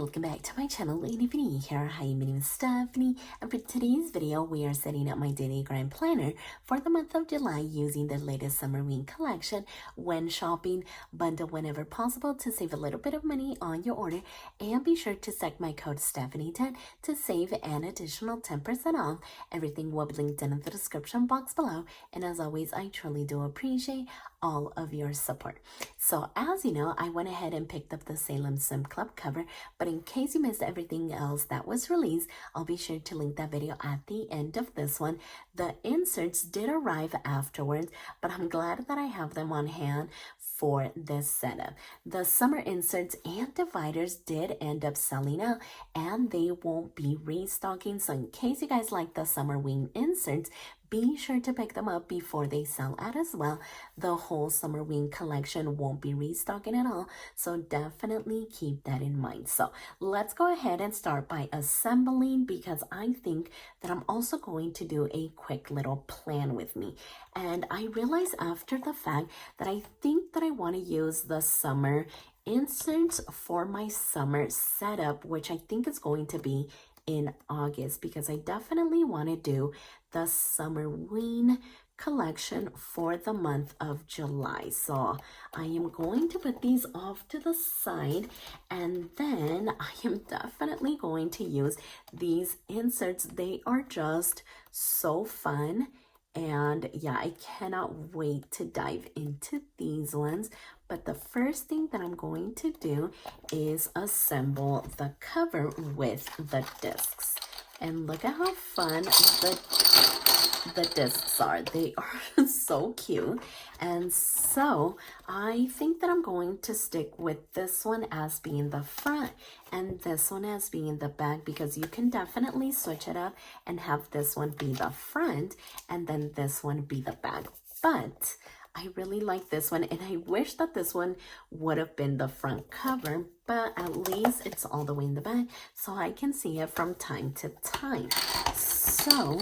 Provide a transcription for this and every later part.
welcome back to my channel. If you're new here, hi, my name is Stephany, and for today's video we are setting up my daily grind planner for the month of July using the latest Summerween collection. When shopping, bundle whenever possible to save a little bit of money on your order, and be sure to set my code Stephany10 to save an additional 10% off. Everything will be linked in the description box below, and as always, I truly do appreciate all of your support. So as you know, I went ahead and picked up the Salem Swim Club cover, but in case you missed everything else that was released, I'll be sure to link that video at the end of this one. The inserts did arrive afterwards, but I'm glad that I have them on hand for this setup. The summer inserts and dividers did end up selling out, and they won't be restocking. So in case you guys like the Summerween inserts, be sure to pick them up before they sell out as well. The whole Summerween collection won't be restocking at all, so definitely keep that in mind. So let's go ahead and start by assembling, because I think that I'm also going to do a quick little plan with me. And I realized after the fact that I think that I want to use the summer inserts for my summer setup, which I think is going to be in August, because I definitely want to do the Summerween collection for the month of July. So I am going to put these off to the side, and then I am definitely going to use these inserts. They are just so fun, and yeah, I cannot wait to dive into these ones. But the first thing that I'm going to do is assemble the cover with the discs. And look at how fun the discs are. They are so cute. And so I think that I'm going to stick with this one as being the front and this one as being the back, because you can definitely switch it up and have this one be the front and then this one be the back. But I really like this one, and I wish that this one would have been the front cover, but at least it's all the way in the back so I can see it from time to time. So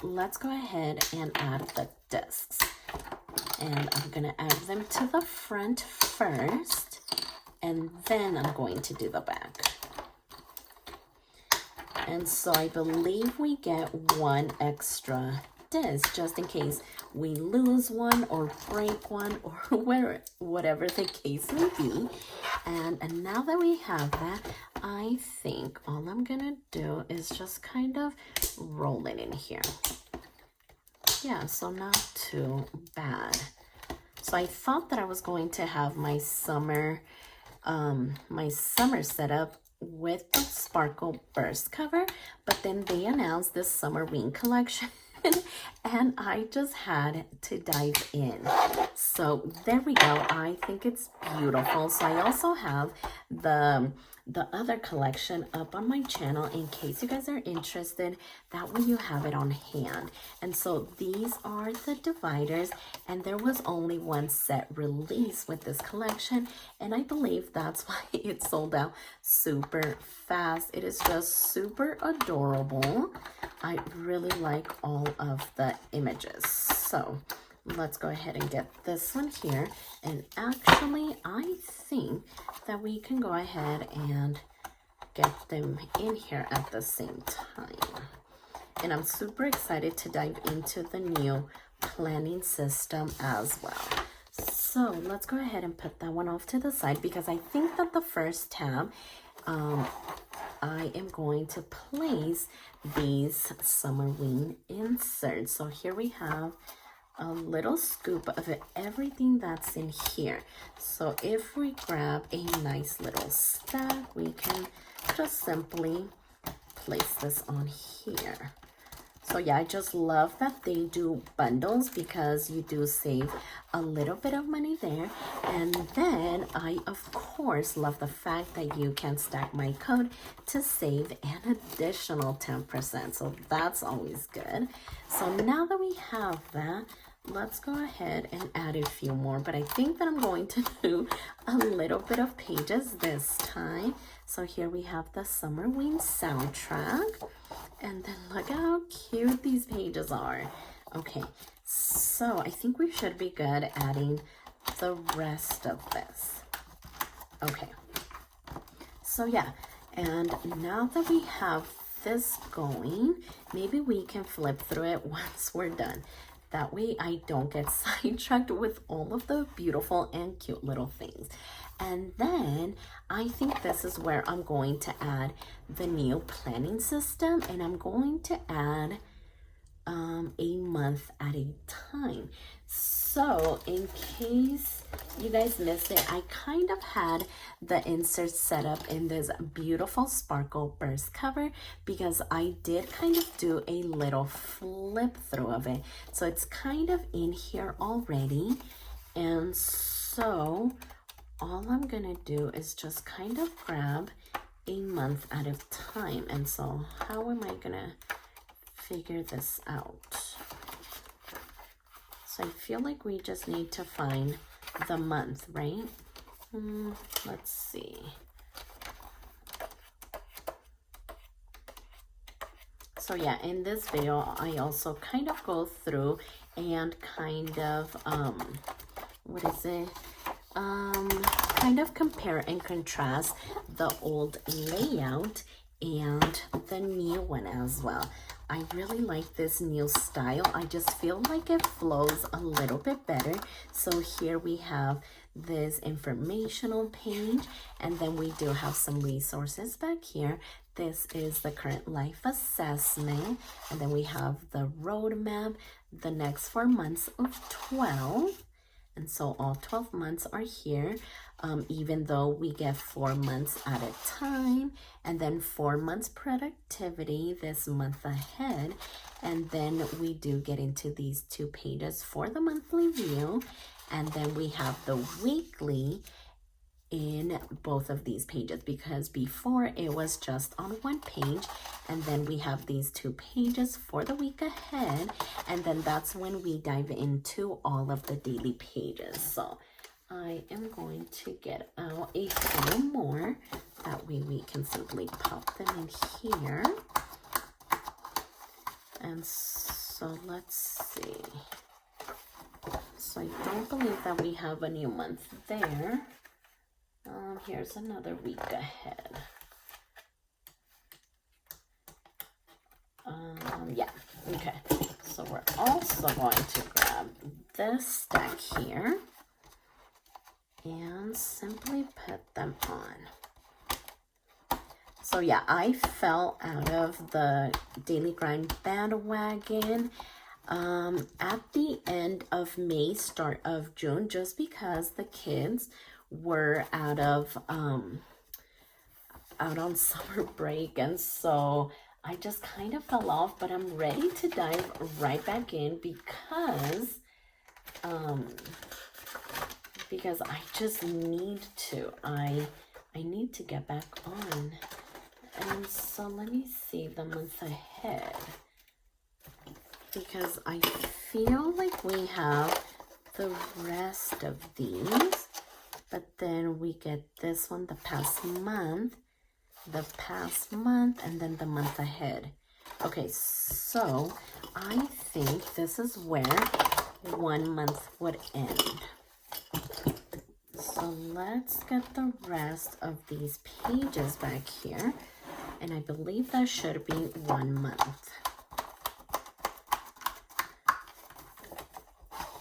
let's go ahead and add the discs, and I'm gonna add them to the front first, and then I'm going to do the back. And so I believe we get one extra disc just in case we lose one or break one, or whatever the case may be. And now that we have that, I think all I'm gonna do is just kind of roll it in here. Yeah, so not too bad. So I thought that I was going to have my summer setup with the Sparkle Burst cover, but then they announced this Summerween collection and I just had to dive in. So there we go. I think it's beautiful. So I also have the other collection up on my channel in case you guys are interested. That way you have it on hand. And so these are the dividers, and there was only one set released with this collection, and I believe that's why it sold out super fast. It is just super adorable. I really like all of the images. So let's go ahead and get this one here. And actually, I think that we can go ahead and get them in here at the same time. And I'm super excited to dive into the new planning system as well. So let's go ahead and put that one off to the side, because I think that the first tab, I am going to place these Summerween inserts. So here we have a little scoop of everything that's in here. So if we grab a nice little stack, we can just simply place this on here. So yeah, I just love that they do bundles, because you do save a little bit of money there. And then I, of course, love the fact that you can stack my code to save an additional 10%. So that's always good. So now that we have that, let's go ahead and add a few more. But I think that I'm going to do a little bit of pages this time. So here we have the Summerween soundtrack. And then look at how cute these pages are. Okay, so I think we should be good adding the rest of this. Okay, so yeah, And now that we have this going, maybe we can flip through it once we're done. That way I don't get sidetracked with all of the beautiful and cute little things. And then I think this is where I'm going to add the new planning system, and I'm going to add a month at a time. So in case you guys missed it, I kind of had the insert set up in this beautiful sparkle burst cover because I did kind of do a little flip through of it. So it's kind of in here already. And so all I'm gonna do is just kind of grab a month at a time. And so how am I gonna figure this out? So I feel like we just need to find the month, right? Let's see. So yeah, in this video, I also kind of go through and kind of, kind of compare and contrast the old layout and the new one as well. I really like this new style. I just feel like it flows a little bit better. So here we have this informational page, and then we do have some resources back here. This is the current life assessment, and then we have the roadmap, the next 4 months of 12. And so all 12 months are here, even though we get 4 months at a time, and then 4 months productivity this month ahead. And then we do get into these 2 pages for the monthly view. And then we have the weekly in both of these pages, because before it was just on 1 page, and then we have these 2 pages for the week ahead, and then that's when we dive into all of the daily pages. So I am going to get out a few more, that way we can simply pop them in here. And so let's see. So I don't believe that we have a new month there. Here's another week ahead. Yeah, okay. So we're also going to grab this stack here and simply put them on. So yeah, I fell out of the Daily Grind bandwagon at the end of May, start of June, just because the kids were out on summer break, and so I just kind of fell off. But I'm ready to dive right back in because I just need to. I need to get back on. And so let me see the month ahead, because I feel like we have the rest of these. But then we get this one, the past month, and then the month ahead. Okay, so I think this is where 1 month would end. So let's get the rest of these pages back here. And I believe that should be 1 month.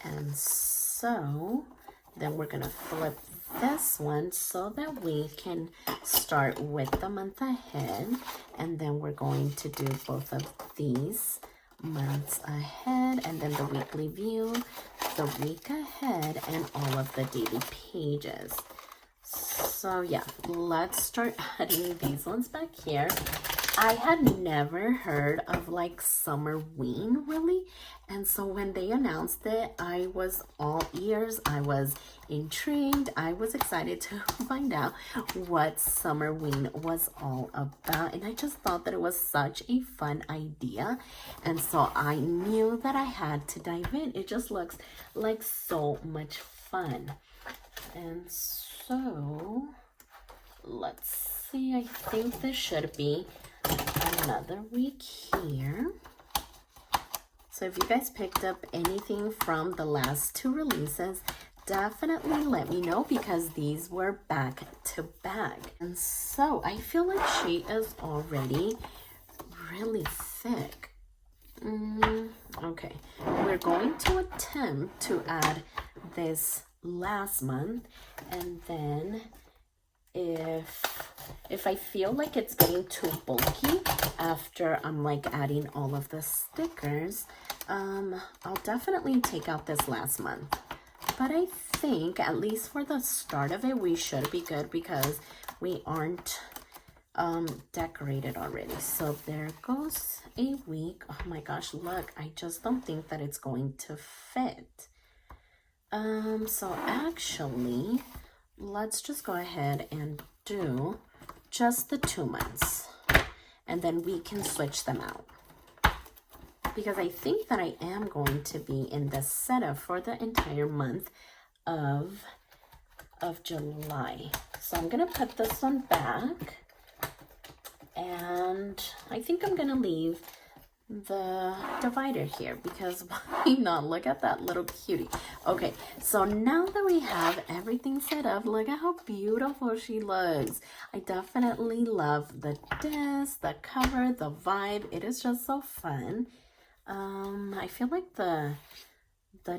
And so then we're gonna flip this one so that we can start with the month ahead, and then we're going to do both of these months ahead, and then the weekly view, the week ahead, and all of the daily pages. So yeah, let's start adding these ones back here. I had never heard of like Summerween really, and so when they announced it, I was all ears. I was intrigued. I was excited to find out what Summerween was all about, and I just thought that it was such a fun idea, and so I knew that I had to dive in. It just looks like so much fun. And so let's see, I think this should be another week here. So if you guys picked up anything from the last 2 releases, definitely let me know because these were back to back. And so I feel like she is already really thick. Okay, we're going to attempt to add this last month, and then if I feel like it's getting too bulky after I'm like adding all of the stickers, I'll definitely take out this last month. But I think at least for the start of it, we should be good because we aren't decorated already. So there goes a week. Oh my gosh, look, I just don't think that it's going to fit. So actually, let's just go ahead and do just the 2 months, and then we can switch them out, because I think that I am going to be in the setup for the entire month of July. So I'm gonna put this one back, and I think I'm gonna leave the divider here because why not? Look at that little cutie. Okay, so now that we have everything set up, look at how beautiful she looks. I definitely love the disc, the cover, the vibe. It is just so fun. I feel like the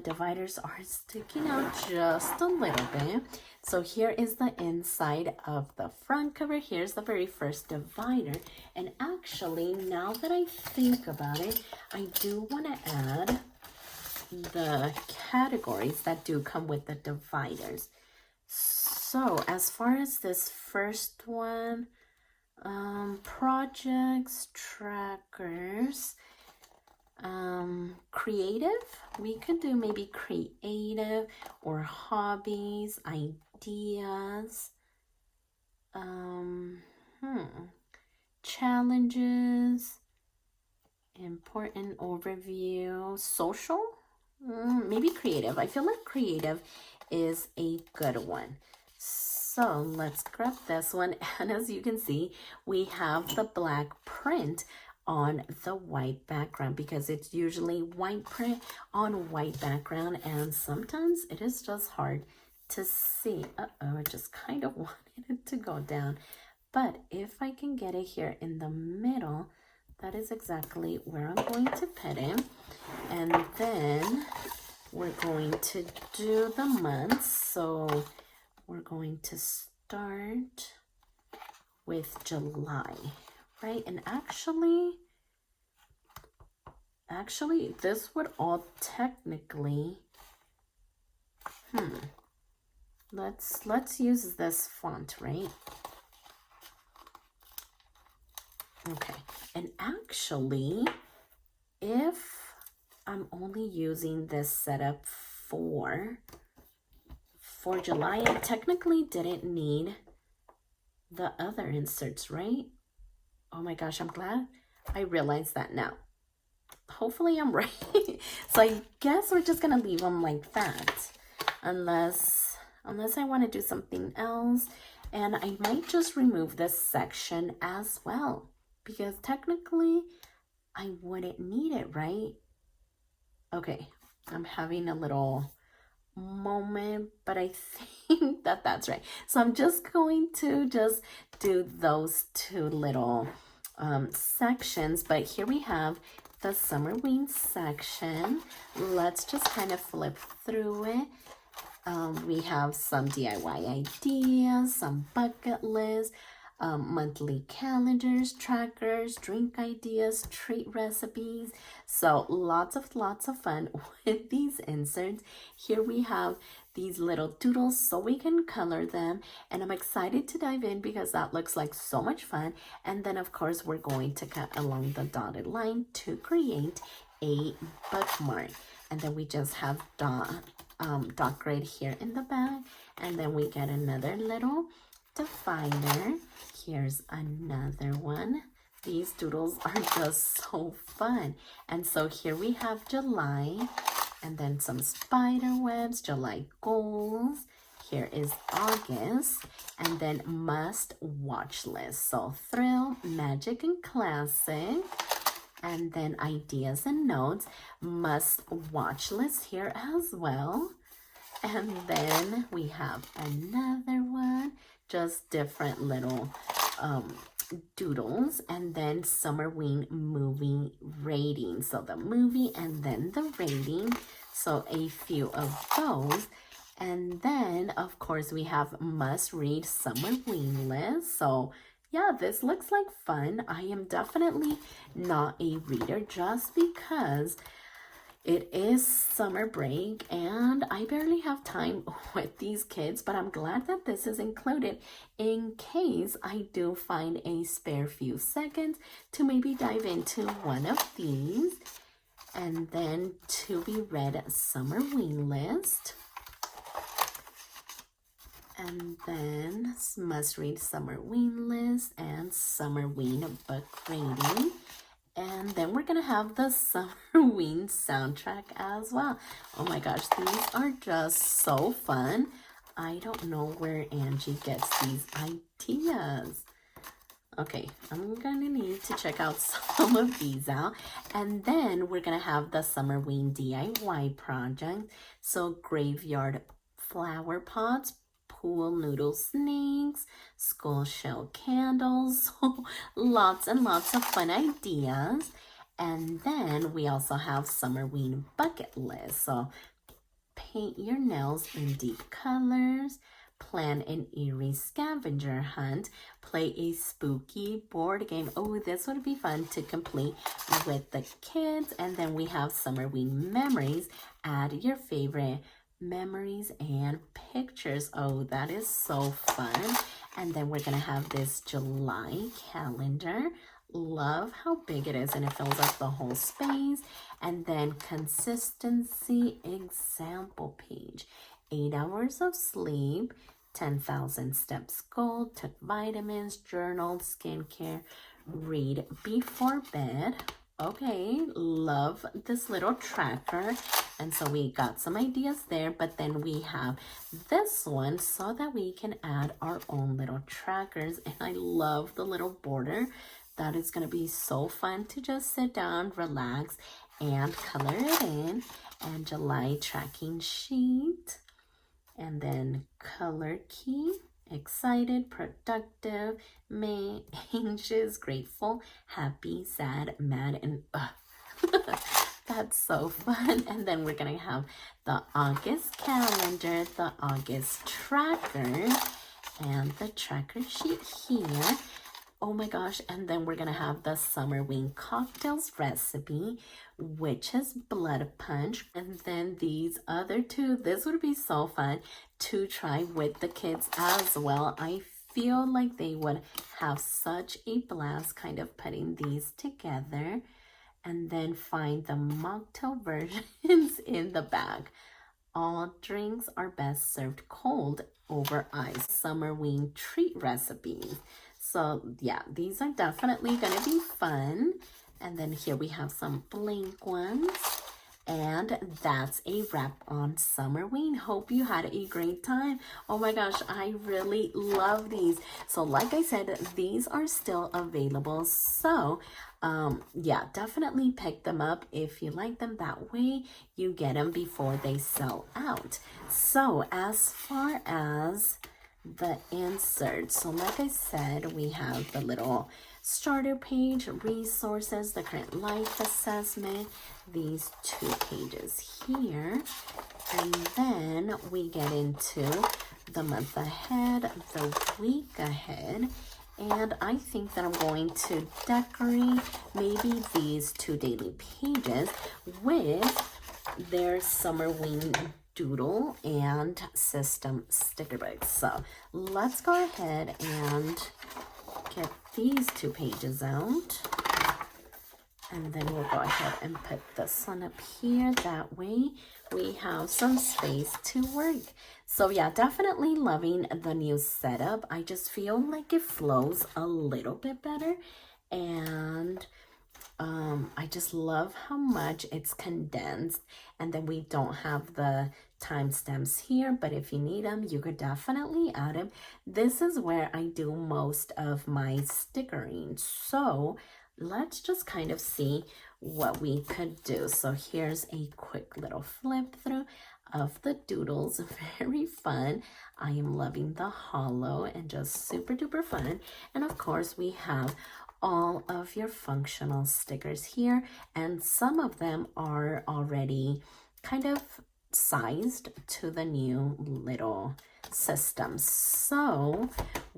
dividers are sticking out just a little bit. So here is the inside of the front cover. Here's the very first divider. And actually, now that I think about it, I do want to add the categories that do come with the dividers. So as far as this first one, projects, trackers, creative, we could do maybe creative or hobbies, ideas, challenges, important overview, social, maybe creative. I feel like creative is a good one. So let's grab this one, and as you can see, we have the black print on the white background because it's usually white print on white background, and sometimes it is just hard to see. I just kind of wanted it to go down, but if I can get it here in the middle, that is exactly where I'm going to put it. And then we're going to do the months. So we're going to start with July, right? And actually this would all technically, let's use this font, right? Okay, and actually, if I'm only using this setup for July, I technically didn't need the other inserts, right? Oh my gosh, I'm glad I realized that now. Hopefully I'm right. So I guess we're just gonna leave them like that, unless I want to do something else. And I might just remove this section as well, because technically I wouldn't need it, right? Okay, I'm having a little moment, but I think that that's right. So I'm just going to just do those two little sections. But here we have the Summerween section. Let's just kind of flip through it. We have some DIY ideas, some bucket lists, monthly calendars, trackers, drink ideas, treat recipes. So lots of fun with these inserts. Here we have these little doodles so we can color them, and I'm excited to dive in because that looks like so much fun. And then of course we're going to cut along the dotted line to create a bookmark, and then we just have dot grid here in the back, and then we get another little divider. Here's another one. These doodles are just so fun. And so here we have July, and then some spider webs, July goals. Here is August, and then must watch list. So thrill, magic, and classic. And then ideas and notes, must watch list here as well. And then we have another one, just different little doodles, and then Summerween movie rating. So the movie and then the rating. So a few of those. And then, of course, we have must-read Summerween list. So yeah, this looks like fun. I am definitely not a reader just because it is summer break and I barely have time with these kids, but I'm glad that this is included in case I do find a spare few seconds to maybe dive into one of these. And then to be read Summerween list. And then must read Summerween list and Summerween book rating. And then we're gonna have the Summerween soundtrack as well. Oh my gosh, these are just so fun. I don't know where Angie gets these ideas. Okay, I'm gonna need to check out some of these out. And then we're gonna have the Summerween DIY project. So graveyard flower pots, pool noodle snakes, skull shell candles, so lots and lots of fun ideas. And then we also have Summerween bucket list. So paint your nails in deep colors, plan an eerie scavenger hunt, play a spooky board game. Oh, this would be fun to complete with the kids. And then we have Summerween memories. Add your favorite memories and pictures. Oh, that is so fun. And then we're gonna have this July calendar. Love how big it is and it fills up the whole space. And then consistency example page. 8 hours of sleep, 10,000 steps goal, took vitamins, journaled, skincare, read before bed. Okay, love this little tracker. And so we got some ideas there, but then we have this one so that we can add our own little trackers. And I love the little border. That is going to be so fun to just sit down, relax, and color it in. And July tracking sheet. And then color key. Excited, productive, May, anxious, grateful, happy, sad, mad, and that's so fun. And then we're gonna have the August calendar, the August tracker, and the tracker sheet here. Oh my gosh, and then we're gonna have the Summerween cocktails recipe, witch's blood punch, and then these other two. This would be so fun to try with the kids as well. I feel like they would have such a blast kind of putting these together. And then find the mocktail versions in the bag. All drinks are best served cold over ice. Summerween treat recipes. So yeah, these are definitely going to be fun. And then here we have some blank ones. And that's a wrap on Summerween. Hope you had a great time. Oh my gosh, I really love these. So like I said, these are still available. So yeah, definitely pick them up if you like them. That way you get them before they sell out. So as far as the inserts, so like I said, we have the little starter page, resources, the current life assessment, these 2 pages here. And then we get into the month ahead, the week ahead. And I think that I'm going to decorate maybe these 2 daily pages with their Summerween doodle and system sticker books. So let's go ahead and get these 2 pages out. And then we'll go ahead and put this one up here. That way we have some space to work. So yeah, definitely loving the new setup. I just feel like it flows a little bit better. And I just love how much it's condensed. And then we don't have the timestamps here, but if you need them, you could definitely add them. This is where I do most of my stickering. So let's just kind of see what we could do. So here's a quick little flip through of the doodles. Very fun. I am loving the hollow and just super duper fun. And of course we have all of your functional stickers here, and some of them are already kind of sized to the new little system. So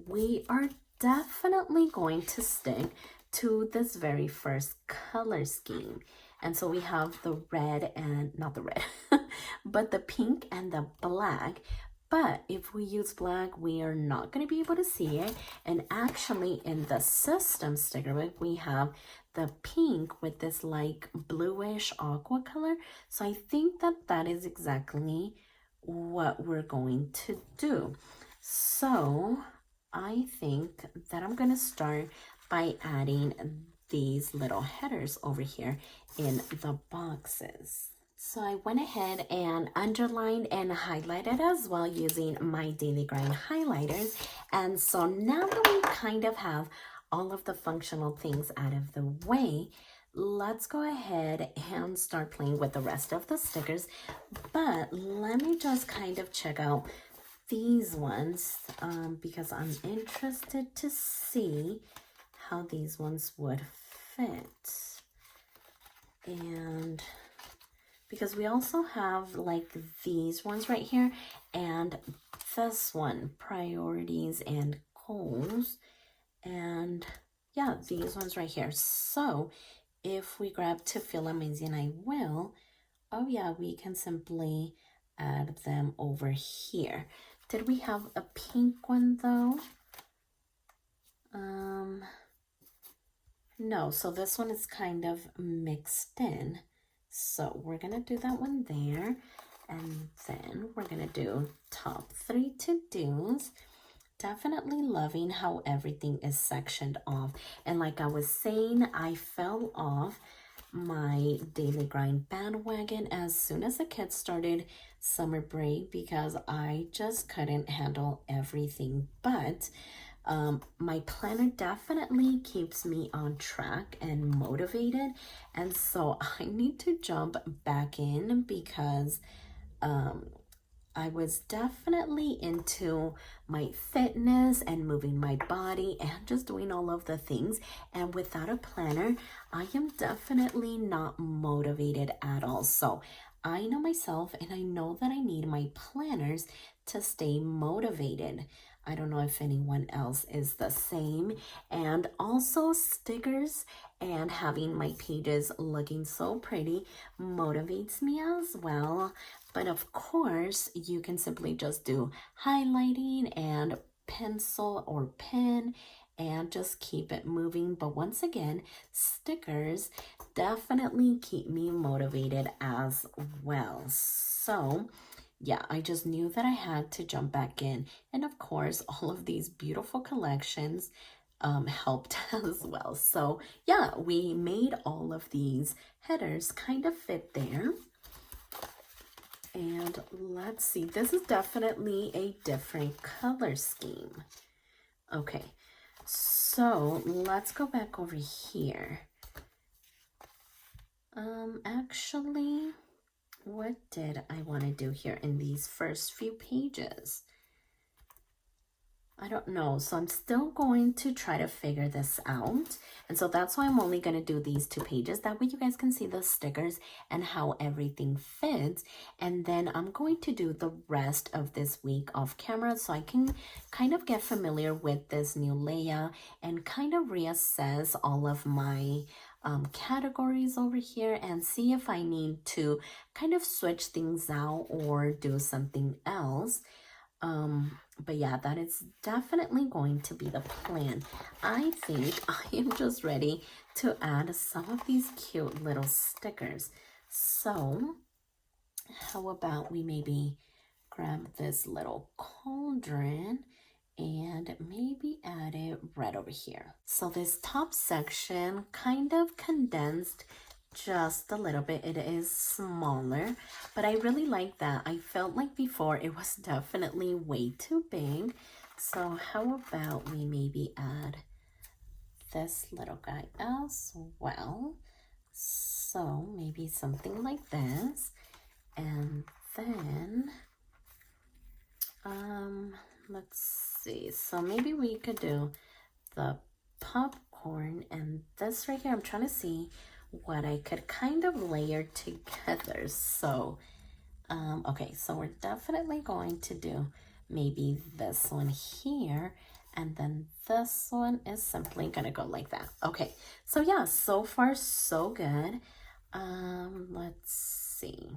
we are definitely going to stick to this very first color scheme. And so we have the red and not the red, but the pink and the black. But if we use black, we are not going to be able to see it. And actually in the system sticker book, we have the pink with this like bluish aqua color. So I think that that is exactly what we're going to do. So I think that I'm going to start by adding these little headers over here in the boxes. So I went ahead and underlined and highlighted as well using my Daily Grind highlighters. And so now that we kind of have all of the functional things out of the way, let's go ahead and start playing with the rest of the stickers. But let me just kind of check out these ones because I'm interested to see how these ones would fit. And because we also have like these ones right here and this one, priorities and goals, and yeah, these ones right here. So if we grab to feel amazing, I will. Oh yeah, we can simply add them over here. Did we have a pink one though? No, so this one is kind of mixed in. So we're gonna do that one there. And then we're gonna do top 3 to-dos. Definitely loving how everything is sectioned off. And like I was saying, I fell off my Daily Grind bandwagon as soon as the kids started summer break because I just couldn't handle everything. But my planner definitely keeps me on track and motivated, and so I need to jump back in because I was definitely into my fitness and moving my body and just doing all of the things, and without a planner I am definitely not motivated at all. So I know myself and I know that I need my planners to stay motivated. I don't know if anyone else is the same. And also stickers and having my pages looking so pretty motivates me as well. But of course, you can simply just do highlighting and pencil or pen and just keep it moving. But once again, stickers definitely keep me motivated as well. So yeah, I just knew that I had to jump back in. And of course, all of these beautiful collections helped as well. So yeah, we made all of these headers kind of fit there. And let's see, this is definitely a different color scheme. Okay, so let's go back over here. Actually, what did I want to do here in these first few pages? I don't know, so I'm still going to try to figure this out. And so that's why I'm only going to do these 2 pages. That way you guys can see the stickers and how everything fits. And then I'm going to do the rest of this week off camera so I can kind of get familiar with this new layout and kind of reassess all of my categories over here and see if I need to kind of switch things out or do something else. But yeah, that is definitely going to be the plan. I think I am just ready to add some of these cute little stickers. So how about we maybe grab this little cauldron and maybe add it right over here. So this top section kind of condensed just a little bit. It is smaller, but I really like that. I felt like before it was definitely way too big. So how about we maybe add this little guy as well? So maybe something like this, and then, let's see. So maybe we could do the popcorn and this right here. I'm trying to see what I could kind of layer together. So, okay, so we're definitely going to do maybe this one here, and then this one is simply gonna go like that. Okay, so yeah, so far so good. Let's see.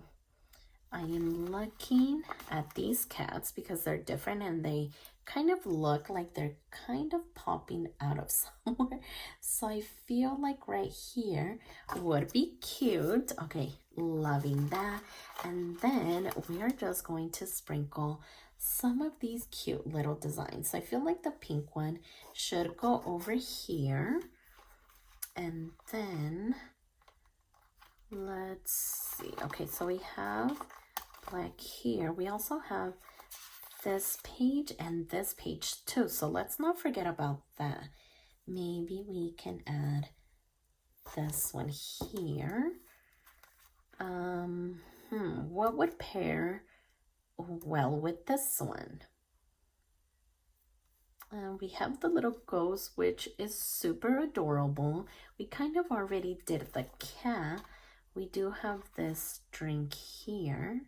I am looking at these cats because they're different and they kind of look like they're kind of popping out of somewhere. So I feel like right here would be cute. Okay, loving that. And then we are just going to sprinkle some of these cute little designs. So I feel like the pink one should go over here. And then let's see. Okay, so we have black here. We also have this page and this page too. So let's not forget about that. Maybe we can add this one here. What would pair well with this one? We have the little ghost, which is super adorable. We kind of already did the cat. We do have this drink here.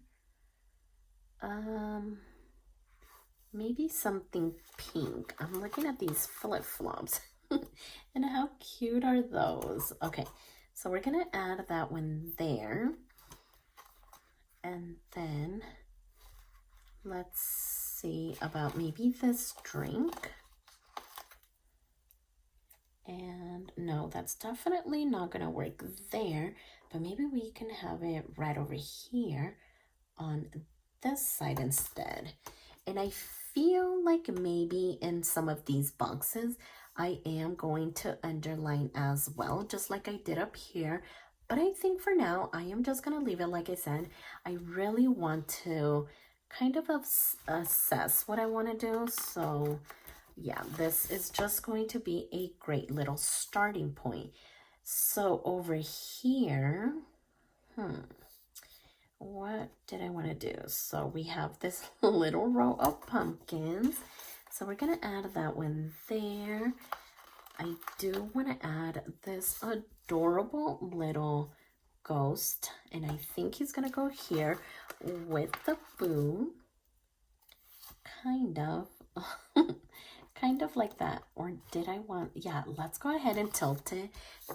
Maybe something pink. I'm looking at these flip-flops. And how cute are those? Okay, so we're gonna add that one there. And then let's see about maybe this drink. And no, that's definitely not gonna work there, but maybe we can have it right over here on this side instead. And I feel like maybe in some of these boxes I am going to underline as well, just like I did up here. But I think for now I am just gonna leave it like I said. I really want to kind of assess what I want to do. So yeah, this is just going to be a great little starting point. So over here, what did I want to do? So we have this little row of pumpkins. So we're going to add that one there. I do want to add this adorable little ghost. And I think he's going to go here with the boo. Kind of. Kind of like that. Or did I want... Yeah, let's go ahead and tilt it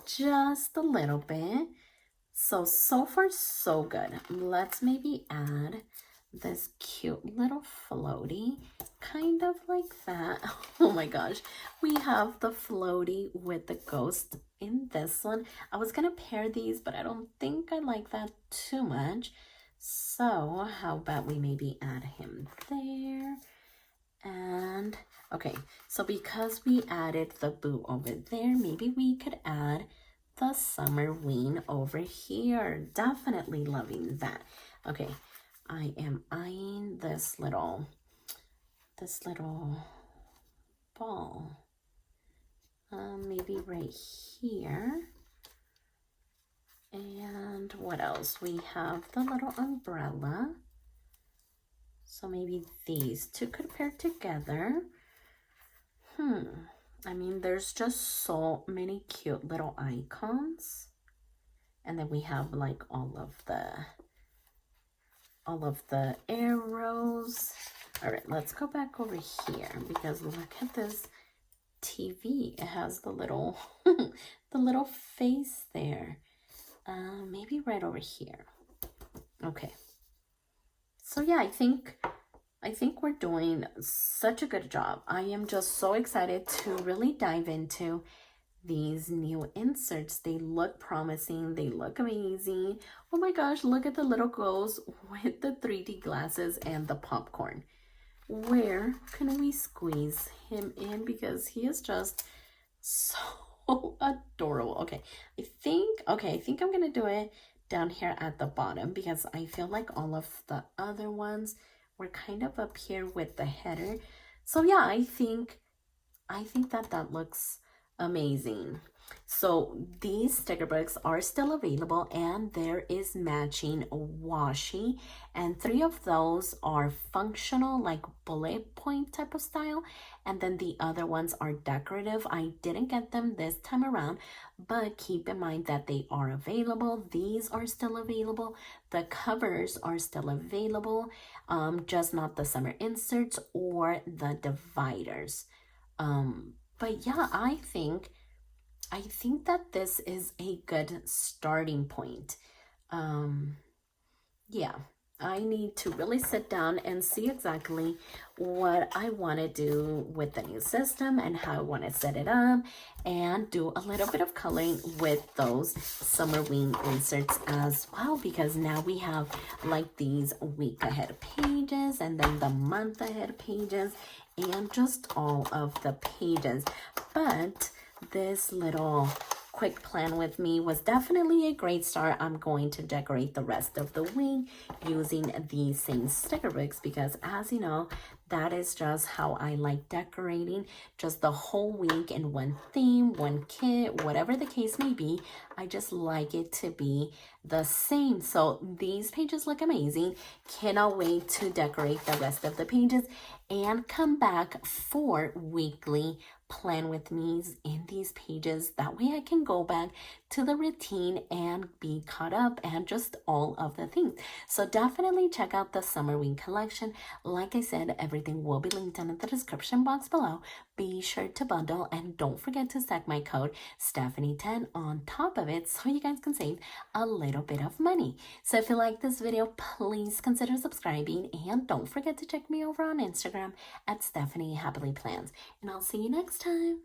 just a little bit. So far, so good. Let's maybe add this cute little floaty, kind of like that. Oh my gosh. We have the floaty with the ghost in this one. I was going to pair these, but I don't think I like that too much. So how about we maybe add him there? And okay, so because we added the boo over there, maybe we could add the Summerween over here. Definitely loving that. Okay, I am eyeing this little ball. Maybe right here. And what else? We have the little umbrella. So maybe these two could pair together. I mean, there's just so many cute little icons. And then we have like all of the arrows. All right, let's go back over here because look at this TV. It has the little the little face there. Maybe right over here. Okay. So yeah, I think we're doing such a good job. I am just so excited to really dive into these new inserts. They look promising. They look amazing. Oh my gosh, look at the little ghost with the 3D glasses and the popcorn. Where can we squeeze him in? Because he is just so adorable. Okay, I think I'm going to do it down here at the bottom because I feel like all of the other ones were kind of up here with the header. So yeah, I think that looks Amazing. So these sticker books are still available, and there is matching washi, and 3 of those are functional, like bullet point type of style, and then the other ones are decorative. I didn't get them this time around, but keep in mind that they are available. These are still available. The covers are still available, just not the summer inserts or the dividers. But yeah, I think that this is a good starting point. Um, yeah, I need to really sit down and see exactly what I want to do with the new system and how I want to set it up, and do a little bit of coloring with those Summerween inserts as well, because now we have like these week ahead pages and then the month ahead pages and just all of the pages. But this little quick plan with me was definitely a great start. I'm going to decorate the rest of the week using these same sticker books, because as you know, that is just how I like decorating, just the whole week in one theme, one kit, whatever the case may be. I just like it to be the same. So these pages look amazing. Cannot wait to decorate the rest of the pages and come back for weekly plan with me's in these pages. That way I can go back to the routine and be caught up and just all of the things. So definitely check out the Summerween collection. Like I said, everything will be linked down in the description box below. Be sure to bundle, and don't forget to stack my code Stephany10 on top of it so you guys can save a little bit of money. So if you like this video, please consider subscribing, and don't forget to check me over on Instagram at stephanyhappilyplans. And I'll see you next time.